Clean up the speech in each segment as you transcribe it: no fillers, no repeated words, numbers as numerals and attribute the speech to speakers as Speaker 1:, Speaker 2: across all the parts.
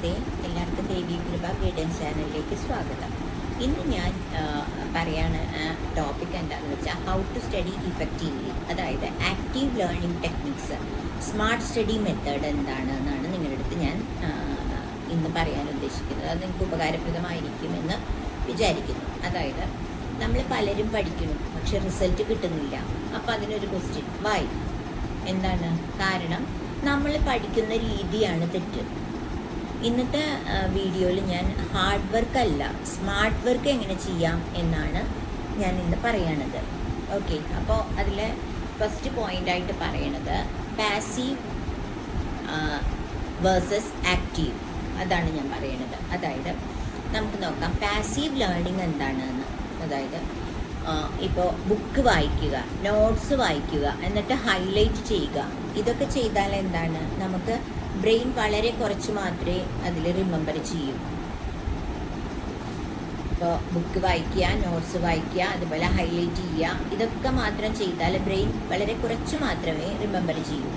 Speaker 1: നമസ്തേ, എല്ലാവർക്കും ദേവി കൃപ ഗൈഡൻസ് ചാനലിലേക്ക് സ്വാഗതം. ഇന്ന് ഞാൻ പറയാണ് ടോപ്പിക് എന്താണെന്ന് വെച്ചാൽ ഹൗ ടു സ്റ്റഡി ഇഫക്റ്റീവ്ലി, അതായത് active learning techniques, smart study method എന്താണെന്നാണ് നിങ്ങളുടെ അടുത്ത് ഞാൻ ഇന്ന് പറയാൻ ഉദ്ദേശിക്കുന്നത്. അത് നിങ്ങൾക്ക് ഉപകാരപ്രദമായിരിക്കുമെന്ന് വിചാരിക്കുന്നു. അതായത് നമ്മൾ പലരും പഠിക്കണം, പക്ഷെ റിസൾട്ട് കിട്ടുന്നില്ല. അപ്പോൾ അതിനൊരു ക്വസ്റ്റ്യൻ, വൈ? എന്താണ് കാരണം? നമ്മൾ പഠിക്കുന്ന രീതിയാണ് തെറ്റ്. ഇന്നത്തെ വീഡിയോയിൽ ഞാൻ ഹാർഡ് വർക്ക് അല്ല, സ്മാർട്ട് വർക്ക് എങ്ങനെ ചെയ്യാം എന്നാണ് ഞാൻ ഇന്ന് പറയണത്. ഓക്കെ, അപ്പോൾ അതിലെ ഫസ്റ്റ് പോയിൻ്റായിട്ട് പറയണത് പാസീവ് വേഴ്സസ് ആക്റ്റീവ്, അതാണ് ഞാൻ പറയണത്. അതായത് നമുക്ക് നോക്കാം പാസീവ് ലേണിംഗ് എന്താണെന്ന്. അതായത് ഇപ്പോൾ ബുക്ക് വായിക്കുക, നോട്ട്സ് വായിക്കുക, എന്നിട്ട് ഹൈലൈറ്റ് ചെയ്യുക. ഇതൊക്കെ ചെയ്താൽ എന്താണ്, നമുക്ക് ബ്രെയിൻ വളരെ കുറച്ച് മാത്രമേ അതിൽ റിമെമ്പർ ചെയ്യൂ. ഇപ്പോൾ ബുക്ക് വായിക്കുക, നോട്ട്സ് വായിക്കുക, അതുപോലെ ഹൈലൈറ്റ് ചെയ്യുക, ഇതൊക്കെ മാത്രം ചെയ്താൽ ബ്രെയിൻ വളരെ കുറച്ച് മാത്രമേ റിമെമ്പർ ചെയ്യൂ.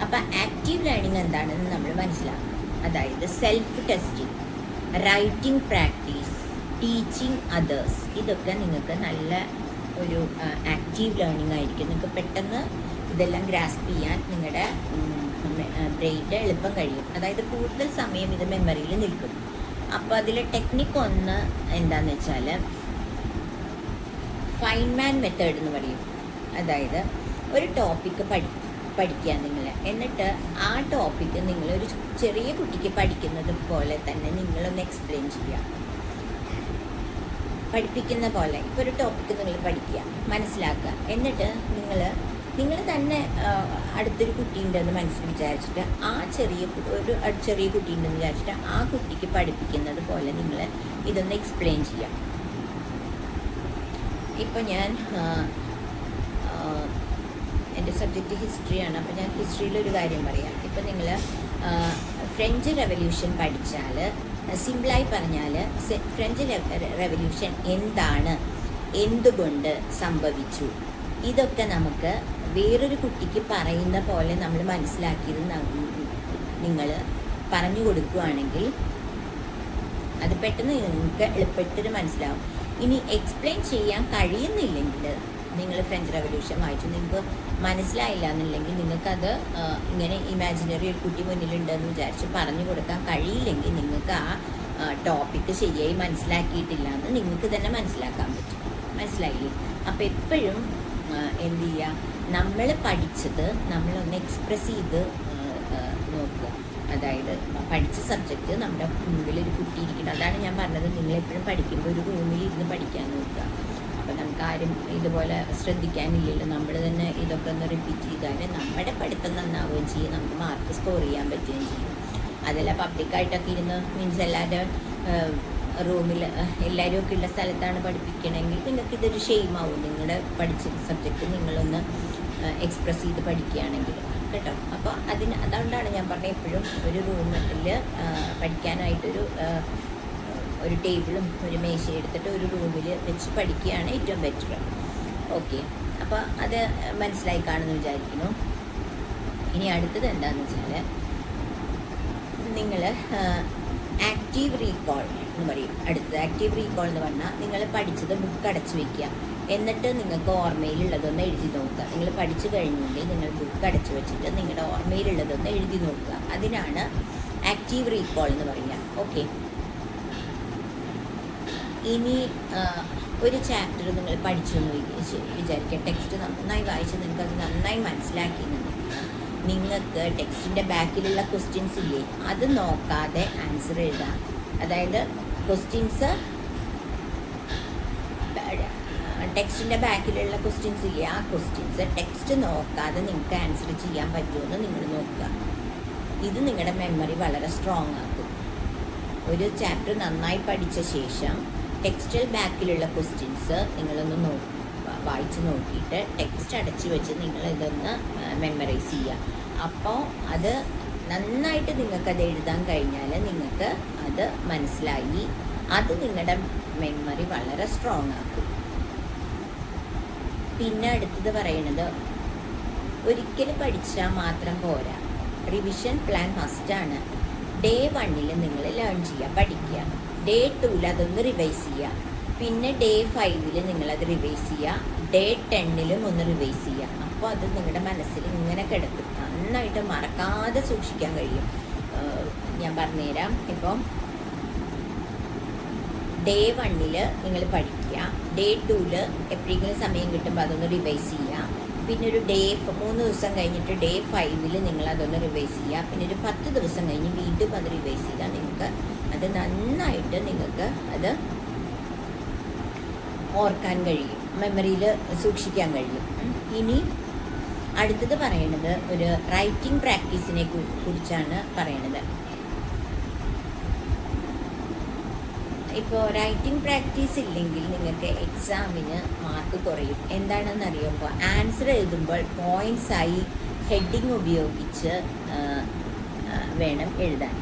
Speaker 1: അപ്പോൾ ആക്റ്റീവ് ലേണിംഗ് എന്താണെന്ന് നമ്മൾ മനസ്സിലാക്കണം. അതായത് self testing, writing practice, teaching others, ഇതൊക്കെ നിങ്ങൾക്ക് നല്ല ഒരു ആക്റ്റീവ് ലേണിംഗ് ആയിരിക്കും. നിങ്ങൾക്ക് പെട്ടെന്ന് ഇതെല്ലാം ഗ്രാസ്പ് ചെയ്യാൻ നിങ്ങളുടെ ബ്രെയിനിൻ്റെ എളുപ്പം കഴിയും. അതായത് കൂടുതൽ സമയം ഇത് മെമ്മറിയിൽ നിൽക്കും. അപ്പോൾ അതിലെ ടെക്നിക്ക് ഒന്ന് എന്താണെന്ന് വെച്ചാൽ ഫൈൻമാൻ മെത്തേഡ് എന്ന് പറയും. അതായത് ഒരു ടോപ്പിക്ക് പഠിക്കുക നിങ്ങൾ, എന്നിട്ട് ആ ടോപ്പിക്ക് നിങ്ങളൊരു ചെറിയ കുട്ടിക്ക് പഠിക്കുന്നത് പോലെ തന്നെ നിങ്ങളൊന്ന് എക്സ്പ്ലെയിൻ ചെയ്യുക, പഠിപ്പിക്കുന്ന പോലെ. ഇപ്പോൾ ഒരു ടോപ്പിക്ക് നിങ്ങൾ പഠിക്കുക, മനസ്സിലാക്കുക, എന്നിട്ട് നിങ്ങൾ തന്നെ അടുത്തൊരു കുട്ടിയുണ്ടെന്ന് മനസ്സിൽ വിചാരിച്ചിട്ട് ഒരു ചെറിയ കുട്ടിയുണ്ടെന്ന് വിചാരിച്ചിട്ട് ആ കുട്ടിക്ക് പഠിപ്പിക്കുന്നത് പോലെ നിങ്ങൾ ഇതൊന്ന് എക്സ്പ്ലെയിൻ ചെയ്യാം. ഇപ്പോൾ ഞാൻ എൻ്റെ സബ്ജക്റ്റ് ഹിസ്റ്ററിയാണ്, അപ്പോൾ ഞാൻ ഹിസ്റ്ററിയിലൊരു കാര്യം പറയാം. ഇപ്പോൾ നിങ്ങൾ ഫ്രഞ്ച് റെവല്യൂഷൻ പഠിച്ചാൽ, സിമ്പിളായി പറഞ്ഞാൽ ഫ്രഞ്ച് റെവല്യൂഷൻ എന്താണ്, എന്തുകൊണ്ട് സംഭവിച്ചു, ഇതൊക്കെ നമുക്ക് വേറൊരു കുട്ടിക്ക് പറയുന്ന പോലെ നമ്മൾ മനസ്സിലാക്കിയത് നിങ്ങൾ പറഞ്ഞു കൊടുക്കുകയാണെങ്കിൽ അത് പെട്ടെന്ന് നിങ്ങൾക്ക് എളുപ്പത്തിൽ മനസ്സിലാവും. ഇനി എക്സ്പ്ലെയിൻ ചെയ്യാൻ കഴിയുന്നില്ലെങ്കിൽ, നിങ്ങൾ ഫ്രഞ്ച് റെവല്യൂഷൻ വായിച്ചു നിങ്ങൾക്ക് മനസ്സിലായില്ല എന്നുണ്ടെങ്കിൽ, നിങ്ങൾക്കത് ഇങ്ങനെ ഇമാജിനറി ഒരു കുട്ടി മുന്നിലുണ്ടെന്ന് വിചാരിച്ച് പറഞ്ഞു കൊടുക്കാൻ കഴിയില്ലെങ്കിൽ നിങ്ങൾക്ക് ആ ടോപ്പിക്ക് ശരിയായി മനസ്സിലാക്കിയിട്ടില്ല എന്ന് നിങ്ങൾക്ക് തന്നെ മനസ്സിലാക്കാൻ പറ്റും. മനസ്സിലായില്ലേ? അപ്പോൾ എപ്പോഴും എന്ത് ചെയ്യുക, നമ്മൾ പഠിച്ചത് നമ്മളൊന്ന് എക്സ്പ്രസ് ചെയ്ത് നോക്കുക. അതായത് പഠിച്ച സബ്ജക്റ്റ് നമ്മുടെ മുമ്പിലൊരു കുട്ടി ഇരിക്കണം. അതാണ് ഞാൻ പറഞ്ഞത്, നിങ്ങളെപ്പോഴും പഠിക്കുമ്പോൾ ഒരു റൂമിൽ ഇരുന്ന് പഠിക്കാൻ നോക്കുക. അപ്പോൾ നമുക്ക് ആരും ഇതുപോലെ ശ്രദ്ധിക്കാനില്ലല്ലോ. നമ്മൾ തന്നെ ഇതൊക്കെ ഒന്ന് റിപ്പീറ്റ് ചെയ്താൽ നമ്മുടെ പഠിത്തം നന്നാവുകയും ചെയ്യും, നമുക്ക് മാർക്ക് സ്കോർ ചെയ്യാൻ പറ്റുകയും ചെയ്യും. അതല്ല പബ്ലിക്കായിട്ടൊക്കെ ഇരുന്ന് മീൻസ് എല്ലാവരും റൂമിൽ എല്ലാവരും ഒക്കെ ഉള്ള സ്ഥലത്താണ് പഠിപ്പിക്കണമെങ്കിൽ നിങ്ങൾക്കിതൊരു ഷെയിമാവും. നിങ്ങളുടെ പഠിച്ച സബ്ജക്റ്റ് നിങ്ങളൊന്ന് എക്സ്പ്രസ് ചെയ്ത് പഠിക്കുകയാണെങ്കിൽ കേട്ടോ. അപ്പോൾ അതുകൊണ്ടാണ് ഞാൻ പറഞ്ഞത്, എപ്പോഴും ഒരു റൂമിൽ പഠിക്കാനായിട്ടൊരു ടേബിളും ഒരു മേശയും എടുത്തിട്ട് ഒരു റൂമിൽ വെച്ച് പഠിക്കുകയാണ് ഏറ്റവും ബെറ്റർ. ഓക്കെ, അപ്പോൾ അത് മനസ്സിലായി കാണുമെന്ന് വിചാരിക്കുന്നു. ഇനി അടുത്തത് എന്താണെന്ന് വെച്ചാൽ നിങ്ങൾ ആക്റ്റീവ് റീകോൾ എന്ന് പറയും. അടുത്തത് ആക്റ്റീവ് റീകോൾ എന്ന് പറഞ്ഞാൽ നിങ്ങൾ പഠിച്ചത് ബുക്ക് അടച്ചു വയ്ക്കുക, എന്നിട്ട് നിങ്ങൾക്ക് ഓർമ്മയിലുള്ളതൊന്ന് എഴുതി നോക്കുക. നിങ്ങൾ പഠിച്ചു കഴിഞ്ഞെങ്കിൽ നിങ്ങൾ ബുക്ക് അടച്ചു വെച്ചിട്ട് നിങ്ങളുടെ ഓർമ്മയിലുള്ളതൊന്ന് എഴുതി നോക്കുക. അതിനാണ് ആക്റ്റീവ് റീകോൾ എന്ന് പറയുക. ഓക്കെ, ഇനി ഒരു ചാപ്റ്റർ നിങ്ങൾ പഠിച്ചു എന്ന് വിചാരിക്കുക, ടെക്സ്റ്റ് നന്നായി വായിച്ച് നിങ്ങൾക്കത് നന്നായി മനസ്സിലാക്കിയെന്നുണ്ടെങ്കിൽ നിങ്ങൾക്ക് ടെക്സ്റ്റിൻ്റെ ബാക്കിലുള്ള ക്വസ്റ്റ്യൻസ് ഇല്ലേ, അത് നോക്കാതെ ആൻസർ എഴുതാം. അതായത് ക്വസ്റ്റ്യൻസ് ടെക്സ്റ്റിൻ്റെ ബാക്കിലുള്ള ക്വസ്റ്റ്യൻസ് ഇല്ലേ, ആ ക്വസ്റ്റ്യൻസ് ടെക്സ്റ്റ് നോക്കാതെ നിങ്ങൾക്ക് ആൻസർ ചെയ്യാൻ പറ്റുമെന്ന് നിങ്ങൾ നോക്കുക. ഇത് നിങ്ങളുടെ മെമ്മറി വളരെ സ്ട്രോങ് ആക്കും. ഒരു ചാപ്റ്റർ നന്നായി പഠിച്ച ശേഷം ടെക്സ്റ്റിൽ ബാക്കിലുള്ള ക്വസ്റ്റ്യൻസ് നിങ്ങളൊന്ന് വായിച്ച് നോക്കിയിട്ട് ടെക്സ്റ്റ് അടച്ചു വെച്ച് നിങ്ങളിതൊന്ന് മെമ്മറൈസ് ചെയ്യുക. അപ്പോൾ അത് നന്നായിട്ട് നിങ്ങൾക്കത് എഴുതാൻ കഴിഞ്ഞാൽ നിങ്ങൾക്ക് അത് മനസ്സിലായി, അത് നിങ്ങളുടെ മെമ്മറി വളരെ സ്ട്രോങ് ആക്കും. പിന്നെ അടുത്തത് പറയുന്നത്, ഒരിക്കൽ പഠിച്ചാൽ മാത്രം പോരാ, റിവിഷൻ പ്ലാൻ മസ്റ്റാണ്. ഡേ 1 നിങ്ങൾ ലേൺ ചെയ്യുക, പഠിക്കുക. ഡേ 2 അതൊന്ന് റിവൈസ് ചെയ്യുക. പിന്നെ ഡേ 5 നിങ്ങളത് റിവൈസ് ചെയ്യുക. ഡേ 10 ഒന്ന് റിവൈസ് ചെയ്യുക. അപ്പോൾ അത് നിങ്ങളുടെ മനസ്സിൽ ഇങ്ങനെ കിടക്കും, നന്നായിട്ട് മറക്കാതെ സൂക്ഷിക്കാൻ കഴിയും. ഞാൻ പറഞ്ഞുതരാം. ഇപ്പം ഡേ 1 നിങ്ങൾ പഠിക്കുക. ഡേ 2 എപ്പോഴെങ്കിലും സമയം കിട്ടുമ്പോൾ അതൊന്ന് റിവൈസ് ചെയ്യുക. പിന്നെ ഒരു ഡേ 3 ദിവസം കഴിഞ്ഞിട്ട് ഡേ 5 നിങ്ങൾ അതൊന്ന് റിവൈസ് ചെയ്യുക. പിന്നെ ഒരു 10 ദിവസം കഴിഞ്ഞ് വീണ്ടും അത് റിവൈസ് ചെയ്താൽ നിങ്ങൾക്ക് അത് നന്നായിട്ട് നിങ്ങൾക്ക് അത് ഓർക്കാൻ കഴിയും, മെമ്മറിയിൽ സൂക്ഷിക്കാൻ കഴിയും. ഇനി അടുത്തത് പറയുന്നത് ഒരു റൈറ്റിംഗ് പ്രാക്ടീസിനെ കുറിച്ചാണ് പറയുന്നത്. ഇപ്പോൾ റൈറ്റിംഗ് പ്രാക്ടീസ് ഇല്ലെങ്കിൽ നിങ്ങൾക്ക് എക്സാമിന് മാർക്ക് കുറയും. എന്താണെന്ന് അറിയുമ്പോൾ ആൻസർ എഴുതുമ്പോൾ പോയിൻറ്റ്സായി ഹെഡിങ് ഉപയോഗിച്ച് വേണം എഴുതാൻ.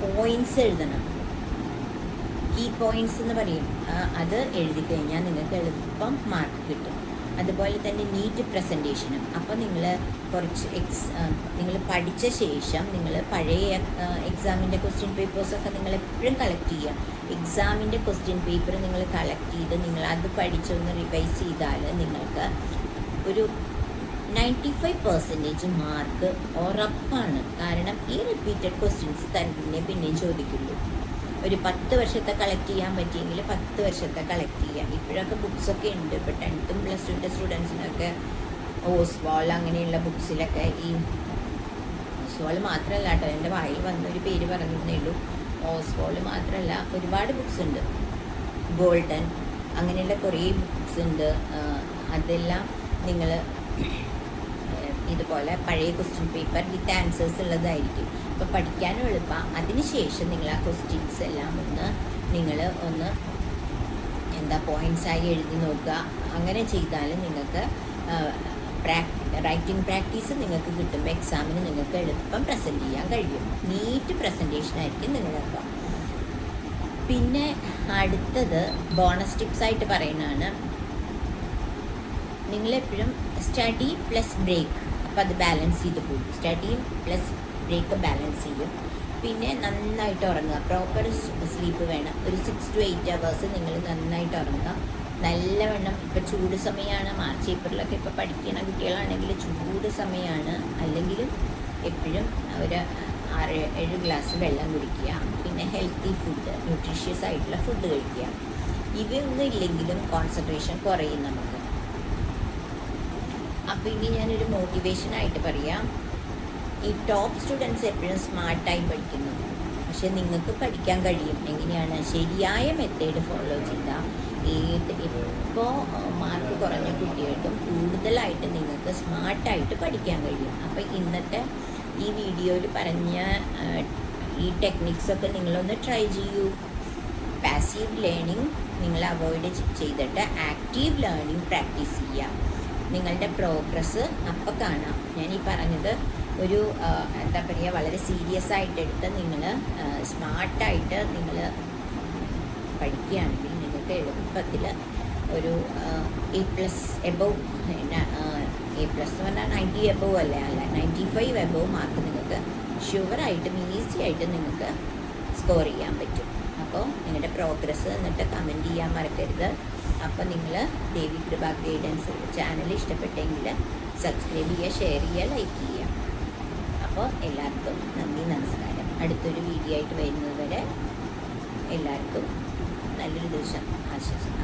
Speaker 1: പോയിൻറ്റ്സ് എഴുതണം, കീ പോയിൻറ്റ്സ് എന്ന് പറയും. അത് എഴുതി കഴിഞ്ഞാൽ നിങ്ങൾക്ക് എളുപ്പം മാർക്ക് കിട്ടും. അതുപോലെ തന്നെ നീറ്റ് പ്രസൻറ്റേഷനും. അപ്പോൾ നിങ്ങൾ കുറച്ച് നിങ്ങൾ പഠിച്ച ശേഷം നിങ്ങൾ പഴയ എക്സാമിൻ്റെ ക്വസ്റ്റ്യൻ പേപ്പേഴ്സൊക്കെ നിങ്ങൾ എപ്പോഴും കളക്ട് ചെയ്യുക. എക്സാമിൻ്റെ ക്വസ്റ്റ്യൻ പേപ്പർ നിങ്ങൾ കളക്ട് ചെയ്ത് നിങ്ങൾ അത് പഠിച്ചൊന്ന് റിവൈസ് ചെയ്താൽ നിങ്ങൾക്ക് ഒരു 95% മാർക്ക് ഉറപ്പാണ്. കാരണം ഈ റിപ്പീറ്റഡ് ക്വസ്റ്റ്യൻസ് തന്നെ പിന്നെയും ചോദിക്കുള്ളൂ. ഒരു 10 വർഷത്തെ കളക്ട് ചെയ്യാൻ പറ്റിയെങ്കിൽ 10 വർഷത്തെ കളക്ട് ചെയ്യാം. ഇപ്പോഴൊക്കെ ബുക്സൊക്കെ ഉണ്ട്. ഇപ്പോൾ 10th പ്ലസ് 2 സ്റ്റുഡൻസിനൊക്കെ ഓസ്വാൾ അങ്ങനെയുള്ള ബുക്സിലൊക്കെ ഈ ഓസ്വാൾ മാത്രമല്ല കേട്ടോ, എൻ്റെ വായിൽ വന്നൊരു പേര് പറഞ്ഞതേ ഉള്ളൂ. ഓസ്വാൾ മാത്രമല്ല, ഒരുപാട് ബുക്സ് ഉണ്ട്. ഗോൾഡൻ അങ്ങനെയുള്ള കുറേ ബുക്സ് ഉണ്ട്. അതെല്ലാം നിങ്ങൾ ഇതുപോലെ പഴയ ക്വസ്റ്റ്യൻ പേപ്പർ വിത്ത് ആൻസേഴ്സ് ഉള്ളതായിരിക്കും. അപ്പോൾ പഠിക്കാനും എളുപ്പമാണ്. അതിനുശേഷം നിങ്ങൾ ആ ക്വസ്റ്റ്യൻസ് എല്ലാം നിങ്ങൾ പോയിൻറ്റ്സായി എഴുതി നോക്കുക. അങ്ങനെ ചെയ്താൽ നിങ്ങൾക്ക് റൈറ്റിംഗ് പ്രാക്ടീസ് നിങ്ങൾക്ക് കിട്ടുമ്പോൾ എക്സാമിന് നിങ്ങൾക്ക് എളുപ്പം പ്രസൻറ്റ് ചെയ്യാൻ കഴിയും. നീറ്റ് പ്രസൻറ്റേഷനായിരിക്കും നിങ്ങളൊക്കെ. പിന്നെ അടുത്തത് ബോണസ് ടിപ്സായിട്ട് പറയുന്നതാണ്. നിങ്ങളെപ്പോഴും സ്റ്റഡി പ്ലസ് ബ്രേക്ക്, അപ്പോൾ അത് ബാലൻസ് ചെയ്ത് പോകും. സ്റ്റഡി പ്ലസ് ബ്രേക്ക് ബാലൻസ് ചെയ്യും. പിന്നെ നന്നായിട്ട് ഉറങ്ങുക, പ്രോപ്പർ സ്ലീപ്പ് വേണം. ഒരു 6 to 8 hours നിങ്ങൾ നന്നായിട്ട് ഉറങ്ങുക. നല്ലവണ്ണം. ഇപ്പോൾ ചൂട് സമയമാണ്, മാർച്ച് ഏപ്രിലൊക്കെ ഇപ്പോൾ പഠിക്കുന്ന കുട്ടികളാണെങ്കിൽ ചൂട് സമയമാണ്. അല്ലെങ്കിലും എപ്പോഴും ഒരു 6-7 ഗ്ലാസ് വെള്ളം കുടിക്കുക. പിന്നെ ഹെൽത്തി ഫുഡ്, ന്യൂട്രീഷ്യസ് ആയിട്ടുള്ള ഫുഡ് കഴിക്കുക. ഇവയൊന്നും ഇല്ലെങ്കിലും കോൺസെൻട്രേഷൻ കുറയും നമുക്ക്. അപ്പോൾ ഇനി ഞാനൊരു മോട്ടിവേഷനായിട്ട് പറയാം. ഈ ടോപ്പ് സ്റ്റുഡൻസ് എപ്പോഴും സ്മാർട്ടായി പഠിക്കുന്നു. പക്ഷെ നിങ്ങൾക്ക് പഠിക്കാൻ കഴിയും. എങ്ങനെയാണ്? ശരിയായ മെത്തേഡ് ഫോളോ ചെയ്താൽ ഇപ്പോൾ മാർക്ക് കുറഞ്ഞ കുട്ടികൾക്കും കൂടുതലായിട്ട് നിങ്ങൾക്ക് സ്മാർട്ടായിട്ട് പഠിക്കാൻ കഴിയും. അപ്പോൾ ഇന്നത്തെ ഈ വീഡിയോയിൽ പറഞ്ഞ ഈ ടെക്നിക്സൊക്കെ നിങ്ങളൊന്ന് ട്രൈ ചെയ്യൂ. പാസീവ് ലേണിംഗ് നിങ്ങൾ അവോയ്ഡ് ചെയ്തിട്ട് ആക്റ്റീവ് ലേണിംഗ് പ്രാക്ടീസ് ചെയ്യാം. നിങ്ങളുടെ പ്രോഗ്രസ് അപ്പോൾ കാണാം. ഞാൻ ഈ പറഞ്ഞത് ഒരു വളരെ സീരിയസ് ആയിട്ട് എടുത്ത് നിങ്ങൾ സ്മാർട്ടായിട്ട് നിങ്ങൾ പഠിക്കുകയാണെങ്കിൽ നിങ്ങൾക്ക് എളുപ്പത്തിൽ ഒരു A+ എബവ്, A+ എന്ന് പറഞ്ഞാൽ 90 എബവ് അല്ല 95 എബവ് മാർക്ക് നിങ്ങൾക്ക് ഷുവറായിട്ടും ഈസി ആയിട്ട് നിങ്ങൾക്ക് സ്കോർ ചെയ്യാൻ പറ്റും. അപ്പോൾ നിങ്ങളുടെ പ്രോഗ്രസ് എന്നിട്ട് കമൻറ്റ് ചെയ്യാൻ മറക്കരുത്. അപ്പോൾ നിങ്ങൾ ദേവി കൃപ ഗൈഡൻസ് ചാനൽ ഇഷ്ടപ്പെട്ടെങ്കിൽ സബ്സ്ക്രൈബ് ചെയ്യുക, ഷെയർ ചെയ്യുക, ലൈക്ക് ചെയ്യുക. അപ്പോൾ എല്ലാവർക്കും നന്ദി, നമസ്കാരം. അടുത്തൊരു വീഡിയോ ആയിട്ട് വരുന്നത് വരെ എല്ലാവർക്കും നല്ലൊരു ദിവസം ആശംസിക്കുന്നു.